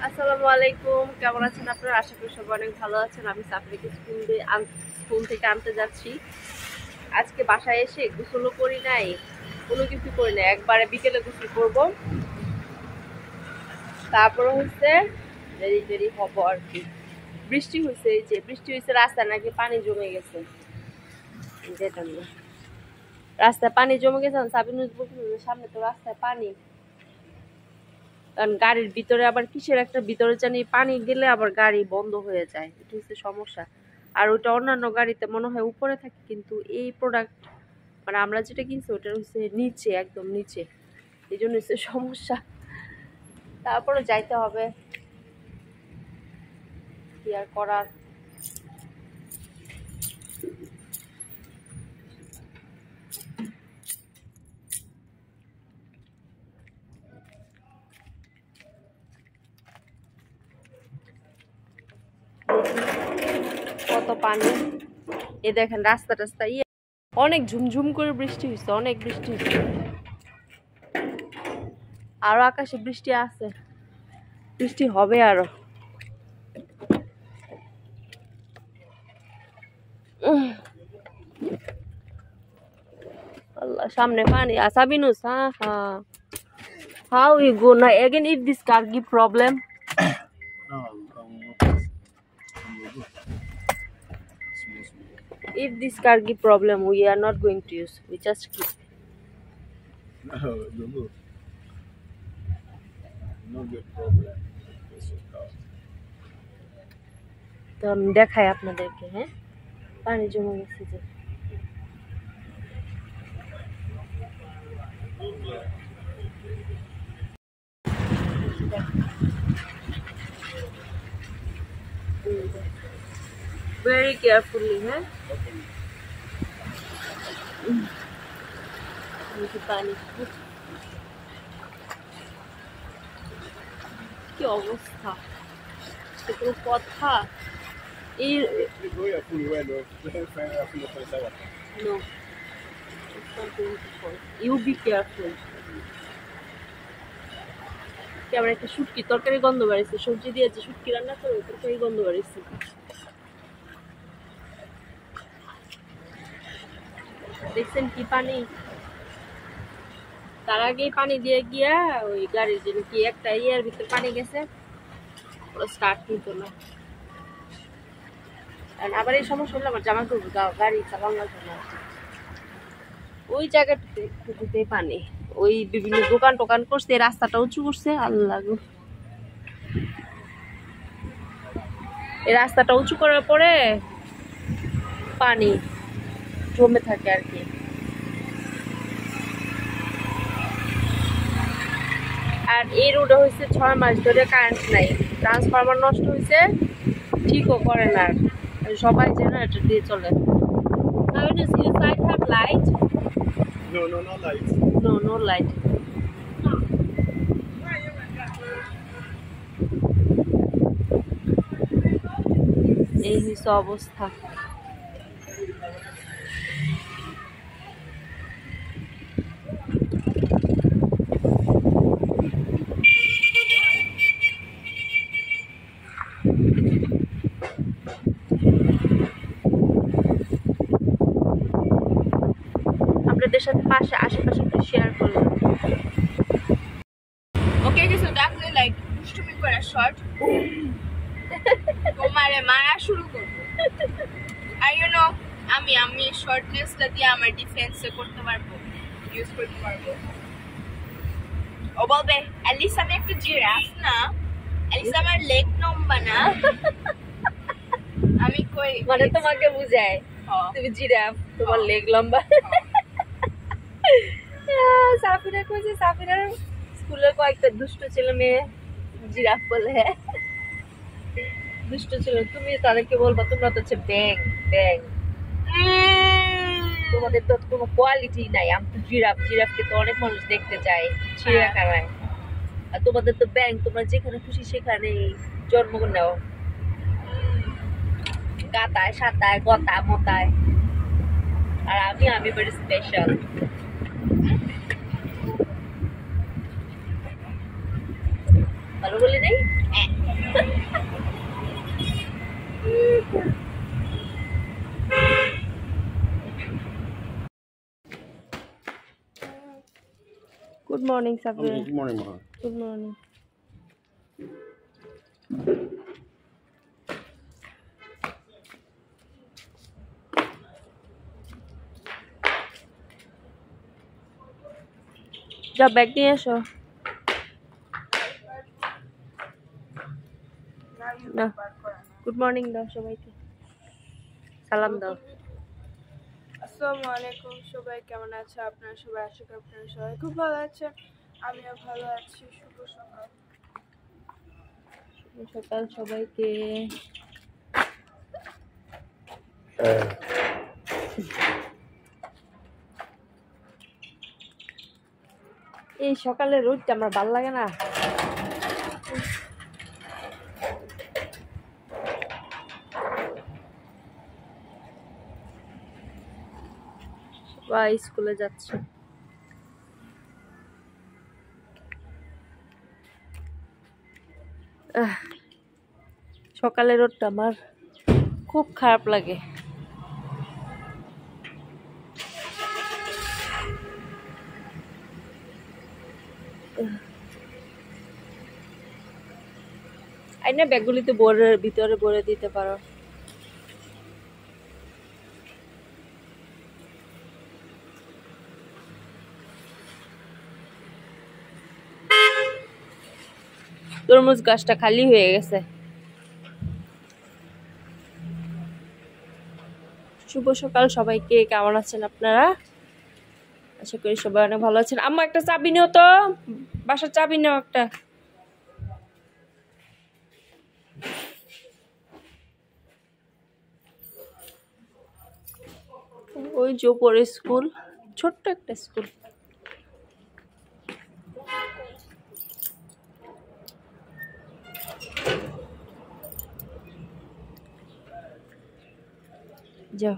আসসালামু আলাইকুম, কেমন আছেন আপনারা? আশা করি সবাই অনেক ভালো আছেন। আমি সাফরিকে স্কুল থেকে আনতে যাচ্ছি। আজকে বাসায় এসে গোসলও করি নাই, কোনো কিছু করি নাই, একবারে বিকেলে গোসল করবো। তারপরে হচ্ছে দেরি হবো আর কি। বৃষ্টি হয়েছে, এই যে বৃষ্টি হয়েছে, রাস্তায় নাকি পানি জমে গেছে। যেটা না, রাস্তায় পানি জমে গেছে। সাবিনুস বলছিল সামনে তো রাস্তায় পানি, কারণ গাড়ির ভিতরে আবার কিসের একটা ভিতরে জানি পানি গেলে আবার গাড়ি বন্ধ হয়ে যায়, এটা হচ্ছে সমস্যা। আর ওটা অন্যান্য গাড়িতে মনে হয় উপরে থাকে, কিন্তু এই প্রোডাক্ট মানে আমরা যেটা কিনছি ওটা হচ্ছে নিচে, একদম নিচে, এই জন্য হচ্ছে সমস্যা। তারপরে যাইতে হবে, কি আর করার। কত পানি, এ দেখেন রাস্তা টাস্তা অনেক ঝুমঝুম করে বৃষ্টি হয়েছে, অনেক বৃষ্টি হয়েছে। আরো আকাশে বৃষ্টি আছে, বৃষ্টি হবে আরো। আল্লাহ, সামনে পানি। Sabinus, how we go now again if this car give problem? No, If this car give problem, we are not going to use. We just keep. no, no good problem. This is car. তো আমি দেখাই আপনাদেরকে। হ্যাঁ, পানি জমে গেছে যে। Very carefully, হ্যাঁ। পানি কি অবস্থা, কোনো কথা। এই You go your full well, no, it's not going to fall. You be careful. কেমন একটা শুটকি তরকারি গন্ধ বাড়িছে, সবজি দিয়ে যে শুটকি রান্না করে তরকারি গন্ধ বাড়িছে। দেখছেন কি পানি, তার আগেই পানি দিয়ে গিয়া ওই গাড়ির জন্য কি একটা ইয়ার ভিতরে পানি গেছে, স্টার্ট নিত না। আবার এই সমস্যা হলে আমার জামা করবো গাড়ি চালানোর জন্য। ওই জায়গাটাতে পানি, ওই বিভিন্ন দোকান টোকান করছে, রাস্তাটা উঁচু করছে। আল্লাহ গো, এই রাস্তাটা উঁচু করার পরে পানি জমে থাকে আর কি। আর এই রোডে হয়েছে 6 মাস ধরে কারেন্ট নাই, ট্রান্সফরমার নষ্ট হয়েছে, ঠিকও করে না, সবাই জেনারেটর দিয়ে চলে। Now does your side have light? No, no light. No light. এই হচ্ছে অবস্থা। আপনাদের সাথে আশেপাশে একটু শেয়ার করলাম। ওকে, কিছু ডাকলে লাইক দুষ্টুমি করে শর্ট তোমারে মারা শুরু করবো। আর ইউ নো, আমি শর্টনেসটা দিয়ে আমার ডিফেন্সে করতে পারবো, ইউজ করতে পারবো। ও বলবে অ্যাটলিস্ট আমি একটু জিরাফ না, অ্যাটলিস্ট আমার লেগ লম্বা না। আমি কই মানে তোমাকে বুঝায় তুমি জিরাফ, তোমার লেগ লম্বা। সাফিরা কইছে, সাফিরার স্কুলের কয়েকটা দুষ্ট ছেলে মেয়ে জিরাফ বলে, দুষ্ট ছিল। তুমি তাদেরকে বলবা তোমরা তো হচ্ছে ব্যাং ব্যাং, তোমাদের তো কোনো কোয়ালিটি নাই। আমি তো জিরাফ, জিরাফকে তো অনেক মানুষ দেখতে যায় চিড়িয়াখানায়, আর তোমাদের তো ব্যাং, তোমরা যেখানে খুশি সেখানে জন্ম নাও, গাতায় সাতায় গতা মতায়। আর আমি ভেরি স্পেশাল। ভালো বলি নাই? Good morning, Sabir. Good morning, Ma. Good morning. যা ব্যাগ নিয়ে এসো। না, গুড মর্নিং দাও সবাইকে, সালাম দাও। আসসালামু আলাইকুম, সবাই কেমন আছে? আপনারা সবাই, আশা করি আপনারা সবাই খুব ভালো আছেন। আমিও ভালো আছি। শুভ সকাল। শুভ সকাল সবাইকে। এই সকালে রোদটা আমার ভালো লাগে না। সবাই স্কুলে যাচ্ছে। সকালে রোদটা আমার খুব খারাপ লাগে। আইনা ব্যাগগুলিতে ভিতরে ভরে দিতে পারো। তরমুজ গাছটা খালি হয়ে গেছে। শুভ সকাল সবাইকে, কেমন আছেন আপনারা? আশা করি সবাই অনেক ভালো আছেন। আম্মা একটা চাবি নিও তো, বাসার চাবি নিও একটা। ওই যে উপরে স্কুল, ছোট্ট একটা স্কুল। যাও।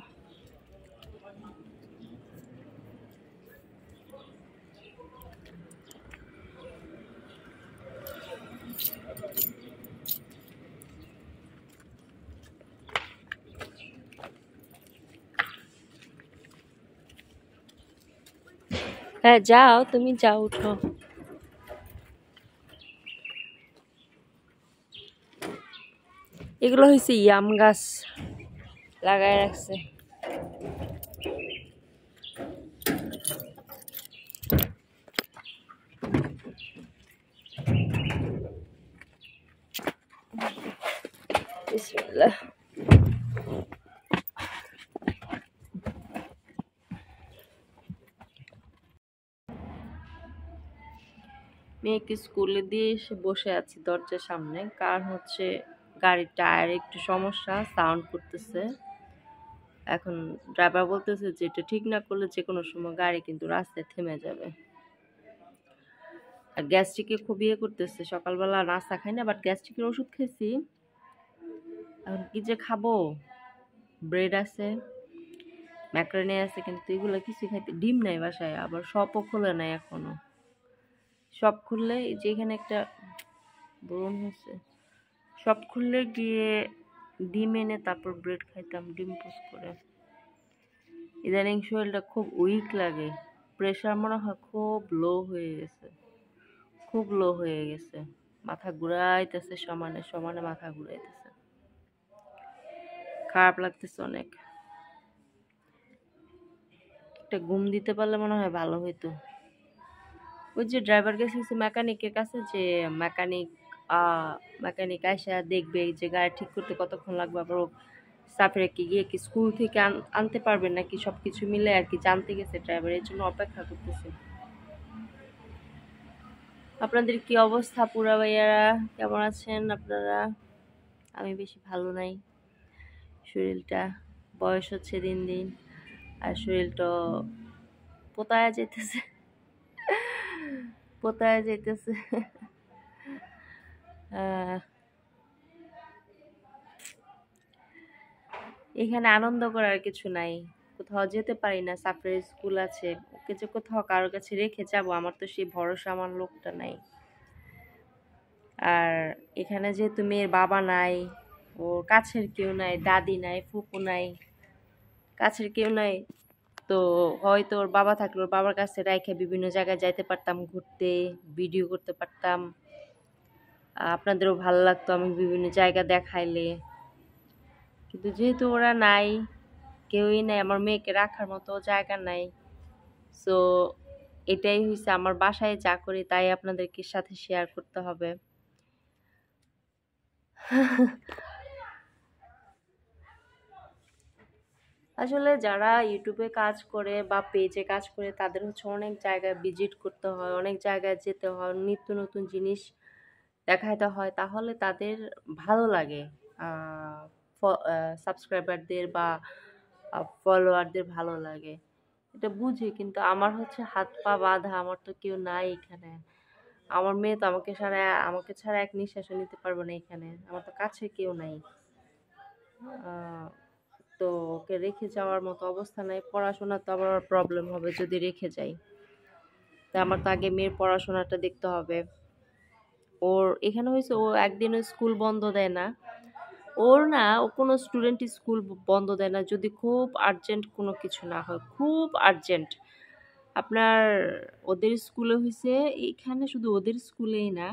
হ্যাঁ যাও, তুমি যাও, উঠো। এগুলো হয়েছে ইয়াম গাছ লাগায় রাখছে। বিসমিল্লাহ। মেয়েকে স্কুলে দিয়ে এসে বসে আছি দরজার সামনে, কারণ হচ্ছে গাড়ির টায়ার একটু সমস্যা, সাউন্ড করতেছে। এখন ড্রাইভার বলতেছে যে এটা ঠিক না করলে যে কোনো সময় গাড়ি কিন্তু রাস্তায় থেমে যাবে। আর গ্যাস্ট্রিকে খুব ইয়ে করতেছে, সকালবেলা নাস্তা খাই না, বাট গ্যাস্ট্রিকের ওষুধ খেয়েছি। এখন কি যে খাবো, ব্রেড আছে, ম্যাকারনি আছে, কিন্তু এগুলো কিছু খাইতে, ডিম নাই বাসায়, আবার শপও খোলে নাই এখনো। শপ খুললে যে এখানে একটা ব্রণ হয়েছে, শপ খুললে গিয়ে ডিম এনে তারপর ব্রেড খাইতাম, ডিম পোস্ট করে। ইদানিং শরীরটা খুব উইক লাগে, প্রেশার মনে হয় খুব লো হয়ে গেছে, খুব লো হয়ে গেছে। মাথা ঘুরাইতেছে, সমানে সমানে মাথা ঘুরাইতেছে, খারাপ লাগতেছে অনেক। একটা ঘুম দিতে পারলে মনে হয় ভালো হইতো। ওই যে ড্রাইভার গেছে মেকানিকের কাছে, যে মেকানিক আইসা দেখবে যে গাড়ি ঠিক করতে কতক্ষণ লাগবে, আবার সাফিরাকে গিয়ে কি স্কুল থেকে আনতে পারবেন নাকি, সব কিছু মিলে আর কি জানতে গেছে ড্রাইভার, এর জন্য অপেক্ষা করতেছে। আপনাদের কি অবস্থা পুরা ভাইয়ারা, কেমন আছেন আপনারা? আমি বেশি ভালো নাই, শরীরটা, বয়স হচ্ছে দিন দিন, আর শরীরটা পোতায়া যেতেছে, পোতায়া যেতেছে। এখানে আনন্দ করার কিছু নাই, কোথাও যেতে পারি না, সাফরের স্কুল আছে, ওকে যে কোথাও কারোর কাছে রেখে যাব, আমার তো সেই ভরসা আমার লোকটা নাই। আর এখানে যেহেতু মেয়ের বাবা নাই, ওর কাছের কেউ নাই, দাদি নাই, ফুপু নাই, কাছের কেউ নাই, তো হয়তো ওর বাবা থাকলে ওর বাবার কাছে রাইখে বিভিন্ন জায়গায় যাইতে পারতাম ঘুরতে, ভিডিও করতে পারতাম, আপনাদেরও ভালো লাগতো আমি বিভিন্ন জায়গা দেখাইলে। কিন্তু যেহেতু ওরা নাই, কেউই নাই, আমার মেয়েকে রাখার মতো জায়গা নাই, সো এটাই হয়েছে আমার বাসায় যা করি তাই আপনাদেরকে সাথে শেয়ার করতে হবে। আসলে যারা ইউটিউবে কাজ করে বা পেজে কাজ করে তাদের হচ্ছে অনেক জায়গায় ভিজিট করতে হয়, অনেক জায়গায় যেতে হয়, নিত্য নতুন জিনিস দেখাইতে হয়, তাহলে তাদের ভালো লাগে, সাবস্ক্রাইবারদের বা ফলোয়ারদের ভালো লাগে, এটা বুঝি। কিন্তু আমার হচ্ছে হাত পা বাঁধা, আমার তো কেউ নাই এখানে। আমার মেয়ে তো আমাকে ছাড়া এক নিঃশ্বাসও নিতে পারবে না এখানে, আমার তো কাছে কেউ নাই। আহ, তো ওকে রেখে যাওয়ার মতো অবস্থা নাই। পড়াশোনা তো আবার প্রবলেম হবে যদি রেখে যাই, তাই আমার তো আগে মেয়ের পড়াশোনাটা দেখতে হবে। ওর এখানে হয়েছে ও একদিনও স্কুল বন্ধ দেয় না, ও কোনো স্টুডেন্ট স্কুল বন্ধ দেয় না যদি খুব আর্জেন্ট কোনো কিছু না হয়, খুব আর্জেন্ট। আপনার ওদের স্কুলে হয়েছে, এখানে শুধু ওদের স্কুলেই না,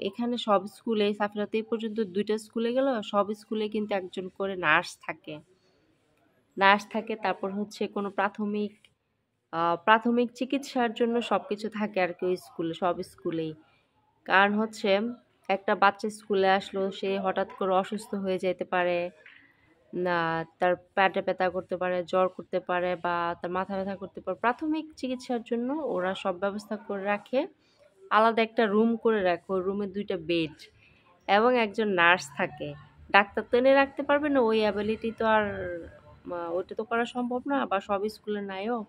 এখানে সব স্কুলে, সাফিরাতে এই পর্যন্ত 2টা স্কুলে গেল, সব স্কুলে কিন্তু একজন করে নার্স থাকে। তারপর হচ্ছে কোনো প্রাথমিক চিকিৎসার জন্য সবকিছু থাকে আর কি ওই স্কুলে, সব স্কুলেই। কারণ হচ্ছে একটা বাচ্চা স্কুলে আসলো, সে হঠাৎ করে অসুস্থ হয়ে যেতে পারে, না তার পেটে ব্যথা করতে পারে, জ্বর করতে পারে, বা তার মাথা ব্যথা করতে পারে, প্রাথমিক চিকিৎসার জন্য ওরা সব ব্যবস্থা করে রাখে। আলাদা একটা রুম করে রাখে, ওই রুমে 2টা বেড এবং একজন নার্স থাকে। ডাক্তার তো এনে রাখতে পারবে না, ওই অ্যাবিলিটি তো আর ওইটা তো করা সম্ভব না, বা সব স্কুলে নাইও।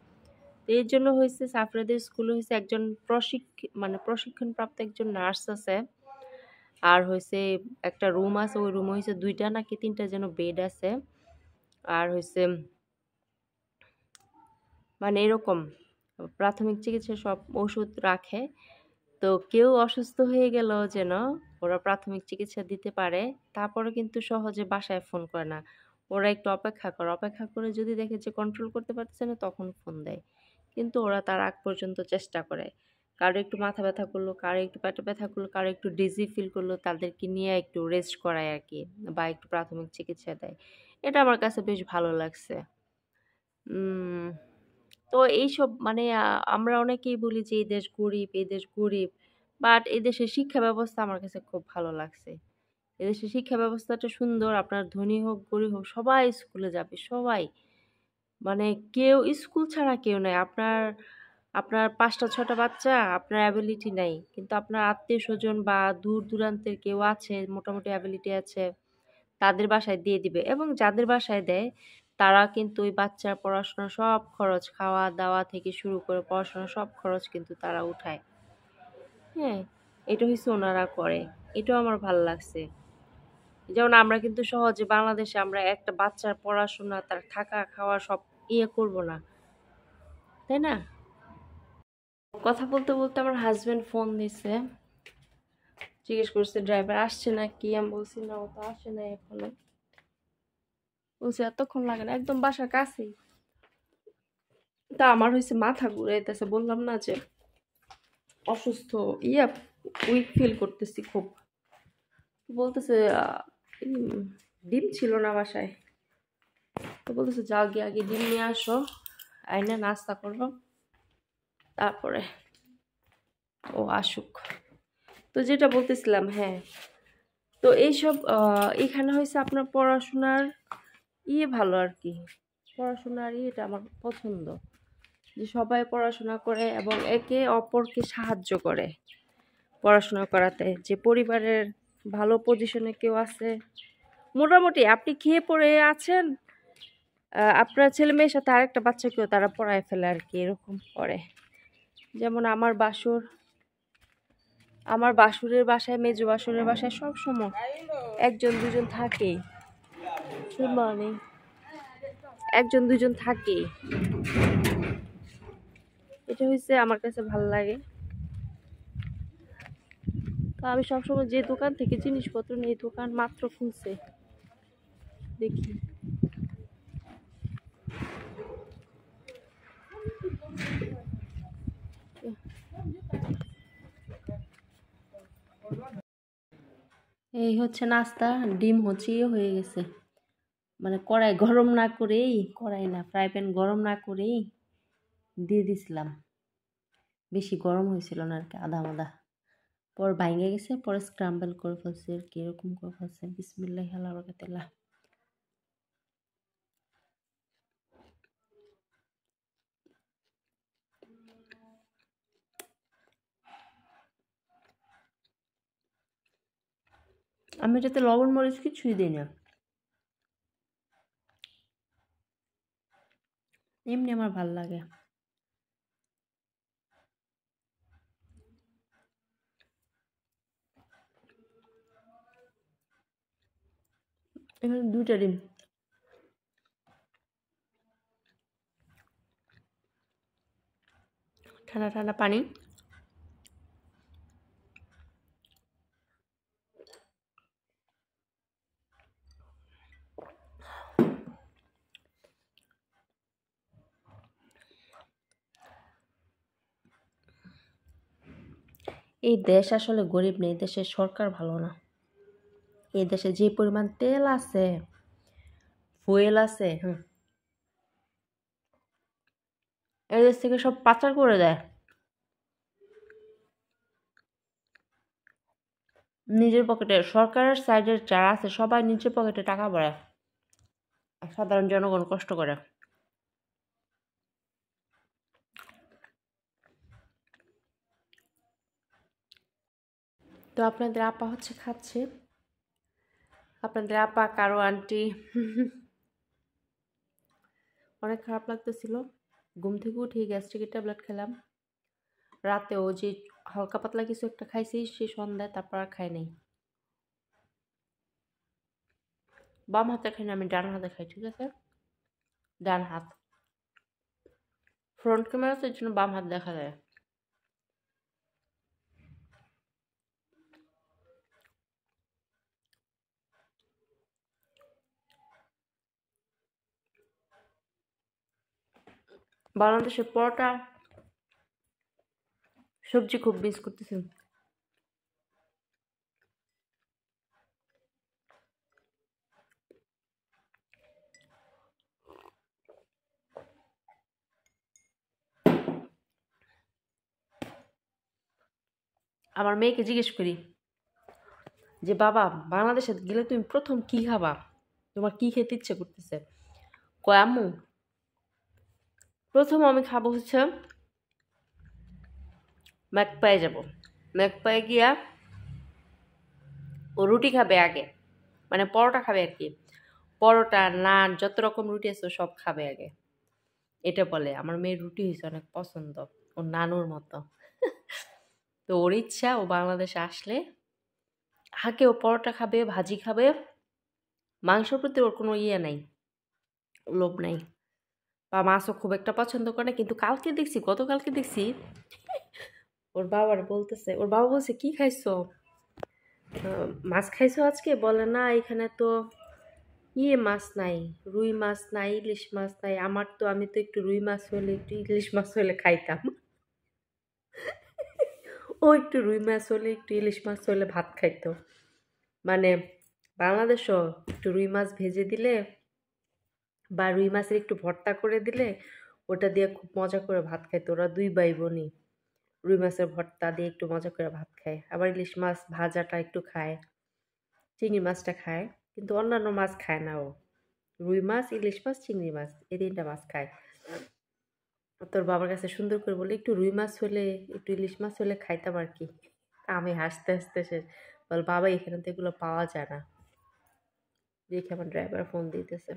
তো এর জন্য হয়েছে সাফরাদের স্কুলে হয়েছে একজন প্রশিক্ষণপ্রাপ্ত একজন নার্স আছে, আর হয়েছে একটা রুম আছে, ওই রুমে হয়েছে 2টা নাকি 3টা যেন বেড আছে, আর হয়েছে মানে এরকম প্রাথমিক চিকিৎসা সব ওষুধ রাখে। তো কেউ অসুস্থ হয়ে গেল যেন ওরা প্রাথমিক চিকিৎসা দিতে পারে, তারপরে কিন্তু সহজে বাসায় ফোন করে না, ওরা একটু অপেক্ষা করে যদি দেখে যে কন্ট্রোল করতে পারছে না তখন ফোন দেয়। কিন্তু ওরা তার আগ পর্যন্ত চেষ্টা করে, কারো একটু মাথা ব্যথা করলো, কারো একটু পেটে ব্যথা করলো, কারো একটু ডিজি ফিল করলো, তাদেরকে নিয়ে একটু রেস্ট করায় আর কি, বা একটু প্রাথমিক চিকিৎসা দেয়। এটা আমার কাছে বেশ ভালো লাগছে। তো এইসব মানে আমরা অনেকেই বলি যে এই দেশ গরিব, বাট এই দেশের শিক্ষা ব্যবস্থা আমার কাছে খুব ভালো লাগছে। এদেশের শিক্ষা ব্যবস্থাটা সুন্দর, আপনার ধনী হোক গরিব হোক সবাই স্কুলে যাবে, সবাই, মানে কেউ স্কুল ছাড়া কেউ নাই। আপনার আপনার 5টা 6টা বাচ্চা, আপনার অ্যাবিলিটি নাই, কিন্তু আপনার আত্মীয় স্বজন বা দূর দূরান্তের কেউ আছে, মোটামুটি অ্যাবিলিটি আছে, তাদের বাসায় দিয়ে দিবে। এবং যাদের বাসায় দেয় তারা কিন্তু ওই বাচ্চার পড়াশোনার সব খরচ, খাওয়া দাওয়া থেকে শুরু করে পড়াশোনার সব খরচ কিন্তু তারা উঠায়। হ্যাঁ, এটা হচ্ছে ওনারা করে, এটাও আমার ভালো লাগছে। যেমন আমরা কিন্তু সহজে বাংলাদেশে আমরা একটা বাচ্চার পড়াশোনা, তার থাকা খাওয়া সব করব না, তাই না? কথা বলতে বলতে আমার হাজবেন্ড ফোন দিছে, জিজ্ঞেস করছে ড্রাইভার আসছে নাকি, আমি বলছি না, ও তো আসে না এখনো। বলছে এতক্ষণ লাগে না, একদম বাসার কাছেই। তা আমার হয়েছে মাথা ঘুরাইতেছে, বললাম না যে অসুস্থ, উইক ফিল করতেছি খুব। বলতেছে ডিম ছিল না বাসায়, তো বলতেছে যাও গিয়ে আগে ডিম নিয়ে আসো, আইনা নাস্তা করবো, তারপরে ও আসুক। তো যেটা বলতেছিলাম, হ্যাঁ, তো এইসব এখানে হয়েছে আপনার পড়াশোনার ভালো আর কি, পড়াশোনার এটা আমার পছন্দ, যে সবাই পড়াশোনা করে এবং একে অপরকে সাহায্য করে পড়াশোনা করাতে। যে পরিবারের ভালো পজিশনে কেউ আছে, মোটামুটি আপনি খেয়ে পড়ে আছেন, আপনার ছেলে মেয়ের সাথে আরেকটা বাচ্চাকেও তারা পড়ায় ফেলে আর কি, এরকম করে। যেমন আমার বাসুরের বাসায়, মেজো বাসুরের বাসায় সবসময় 1-2জন থাকেই, মানে 1-2জন থাকেই। এটা হচ্ছে আমার কাছে ভালো লাগে। তো আমি সবসময় যে দোকান থেকে জিনিসপত্র নিই এই দোকান মাত্র খুলছে, দেখি। এই হচ্ছে নাস্তা, ডিম হচ্ছে হয়ে গেছে, মানে কড়াই গরম না করেই, কড়াই না ফ্রাই প্যান গরম না করেই দিয়ে দিছিলাম, বেশি গরম হয়েছিল না আর কি, আধা মাদা, পর ভাঙে গেছে, পরে স্ক্রাম্বল করে ফেলছে আর কি, এরকম করে ফেলছে। বিসমিল্লাহি আল্লাহু বারাকাতুল্লাহ। আমি এটাতে লবণ মরিচ কিছুই দিই না, এমনি আমার ভাল লাগে। এখানে 2টা ডিম, ঠান্ডা ঠান্ডা পানি। এই দেশ আসলে গরিব নেই, দেশের সরকার ভালো না। এই দেশে যে পরিমাণ তেল আছে, ফুয়েল আছে, এই দেশ থেকে সব পাচার করে দেয়, নিজের পকেটে। সরকারের সাইডের যারা আছে সবাই নিজের পকেটে টাকা ভরে, আর সাধারণ জনগণ কষ্ট করে। তো আপনাদের আপা হচ্ছে খাচ্ছে, আপনাদের আপা কারো আন্টি অনেক খারাপ লাগতেছিল, ঘুম থেকে উঠে গ্যাস্ট্রিকের ট্যাবলেট খেলাম, রাতেও যে হালকা পাতলা কিছু একটা খাইছি সে সন্ধ্যায়, তারপর আর খাই নাই। বাম হাতে খাই না, আমি ডান হাতে খাই, ঠিক আছে, ডান হাত। ফ্রন্ট ক্যামেরা আছে, এর জন্য বাম হাত দেখা যায়। বাংলাদেশের পরোটা সবজি খুব মিস করতেছি। আমার মেয়েকে জিজ্ঞেস করি যে বাবা, বাংলাদেশে গেলে তুমি প্রথম কি খাবা, তোমার কি খেতে ইচ্ছে করতেছে? কয় আম্মু, প্রথম আমি খাবো হচ্ছে ম্যাকপায়ে যাব, ম্যাকপায়ে গিয়া ও রুটি খাবে আগে, মানে পরোটা খাবে আর কি, পরোটা নান যত রকম রুটি আছে সব খাবে আগে। এটা বলে আমার মেয়ের রুটি হয়েছে অনেক পছন্দ, ও নানুর মতো। তো ওর ইচ্ছা ও বাংলাদেশে আসলে আগে ও পরোটা খাবে, ভাজি খাবে, মাংসর প্রতি ওর কোনো ইয়ে নাই, লোভ নাই, বা মাছও খুব একটা পছন্দ করে না। কিন্তু কালকে দেখছি, গতকালকে দেখছি ওর বাবার বলতেছে, ওর বাবা বলছে কি খাইছো, মাছ খাইছো আজকে? বলে না এখানে তো মাছ নাই, রুই মাছ নাই, ইলিশ মাছ নাই। আমার তো, আমি তো একটু রুই মাছ হলে, একটু ইলিশ মাছ হলে খাইতাম। ও একটু রুই মাছ হলে, একটু ইলিশ মাছ হলে ভাত খাইতো। মানে বাংলাদেশও একটু রুই মাছ ভেজে দিলে বা রুই মাছের একটু ভর্তা করে দিলে ওটা দিয়ে খুব মজা করে ভাত খাইতো। ওরা 2 ভাই বোনই রুই মাছের ভর্তা দিয়ে একটু মজা করে ভাত খায়, আবার ইলিশ মাছ ভাজাটা একটু খায়, চিংড়ি মাছটা খায়, কিন্তু অন্যান্য মাছ খায় না ও। রুই মাছ, ইলিশ মাছ, চিংড়ি মাছ, এই 3টা মাছ খায়। তোর বাবার কাছে সুন্দর করে বলে একটু রুই মাছ হলে, একটু ইলিশ মাছ হলে খাইতাম আর কি। আমি হাসতে হাসতে শেষ। বল বাবা এখানে তো এগুলো পাওয়া যায় না। দেখে আমার ড্রাইভার ফোন দিতেছে।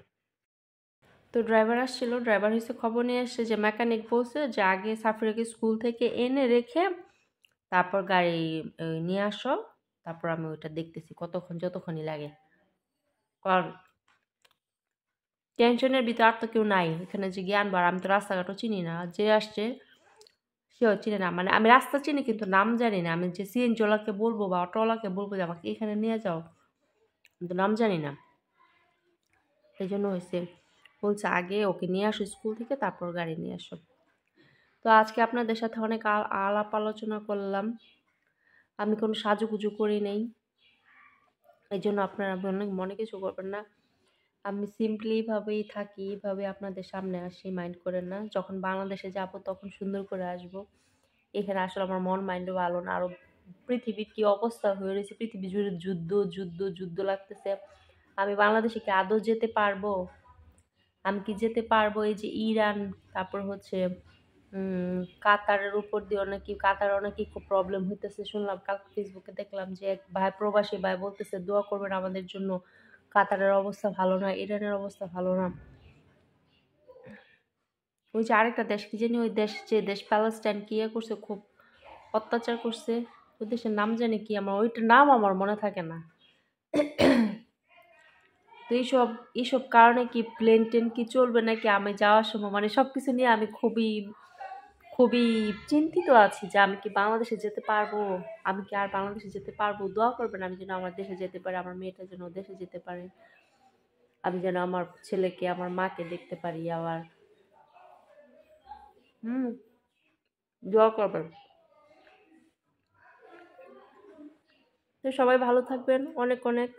তো ড্রাইভার আসছিল, ড্রাইভার হয়েছে খবর নিয়ে আসছে যে মেকানিক বলছে যে আগে সাফিরাকে স্কুল থেকে এনে রেখে তারপর গাড়ি নিয়ে আসো, তারপর আমি ওইটা দেখতেছি কতক্ষণ, যতক্ষণই লাগে। কারণ টেনশনের ভিতরে আর তো কেউ নাই এখানে যে জ্ঞান বার, আমি তো রাস্তাঘাটও চিনি না, যে আসছে সেও চিনে না, মানে আমি রাস্তা চিনি কিন্তু নাম জানি না। আমি যে সিএনজিওয়ালাকে বলবো বা অটোওয়ালাকে বলবো যে আমাকে এখানে নিয়ে যাও, কিন্তু নাম জানি না। এই জন্য হয়েছে, বলছে আগে ওকে নিয়ে আসো স্কুল থেকে, তারপর গাড়ি নিয়ে আসো। তো আজকে আপনাদের সাথে অনেক আলাপ আলোচনা করলাম। আমি কোনো সাজুগুজু করি নেই, এই জন্য আপনারা অনেক মনে কিছু করবেন না। আমি সিম্পলিভাবেই থাকি, এইভাবে আপনাদের সামনে আসি, মাইন্ড করেন না। যখন বাংলাদেশে যাব তখন সুন্দর করে আসব। এখানে আসলে আমার মন মাইন্ডও ভালো না। আরও পৃথিবীর কী অবস্থা হয়ে রয়েছে, পৃথিবী জুড়ে যুদ্ধ যুদ্ধ যুদ্ধ লাগতেছে। আমি বাংলাদেশে কি আদৌ যেতে পারবো? আমি কি যেতে পারবো? এই যে ইরান, তারপর হচ্ছে কাতারের উপর দিয়ে কাতার অনেকই খুব প্রবলেম হইতেছে শুনলাম। কালকে ফেসবুকে দেখলাম যে এক ভাই, প্রবাসী ভাই বলতেছে দোয়া করবেন আমাদের জন্য, কাতারের অবস্থা ভালো না, ইরানের অবস্থা ভালো না। ওই যে আরেকটা দেশ কি জানি, ওই দেশ, যে দেশ প্যালেস্টাইন কি করছে, খুব অত্যাচার করছে, ওই দেশের নাম জানি কি, আমার ওইটার নাম আমার মনে থাকে না। তো এইসব কারণে কি প্লেন টেন কি চলবে নাকি আমি যাওয়ার সময়, মানে সব কিছু নিয়ে আমি খুবই খুবই চিন্তিত আছি যে আমি কি বাংলাদেশে যেতে পারবো, আমি কি আর বাংলাদেশে যেতে পারবো। দোয়া করবেন আমি যেন আমার দেশে যেতে পারি, আমার মেয়েটা যেন দেশে যেতে পারে, আমি যেন আমার ছেলেকে, আমার মাকে দেখতে পারি আবার। দোয়া করবেন। তো সবাই ভালো থাকবেন, অনেক অনেক।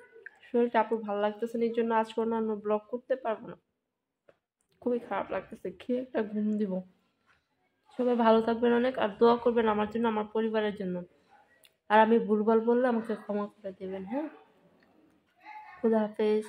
শরীরটা আপু ভালো লাগতেছে না, এই জন্য আজকে অন্যান্য ব্লগ করতে পারবো না, খুবই খারাপ লাগতেছে, খেয়ে একটা ঘুম দিব। সবাই ভালো থাকবেন অনেক, আর দোয়া করবেন আমার জন্য, আমার পরিবারের জন্য। আর আমি ভুলভাল বললে আমাকে ক্ষমা করে দেবেন। হ্যাঁ, খুদা হাফেজ।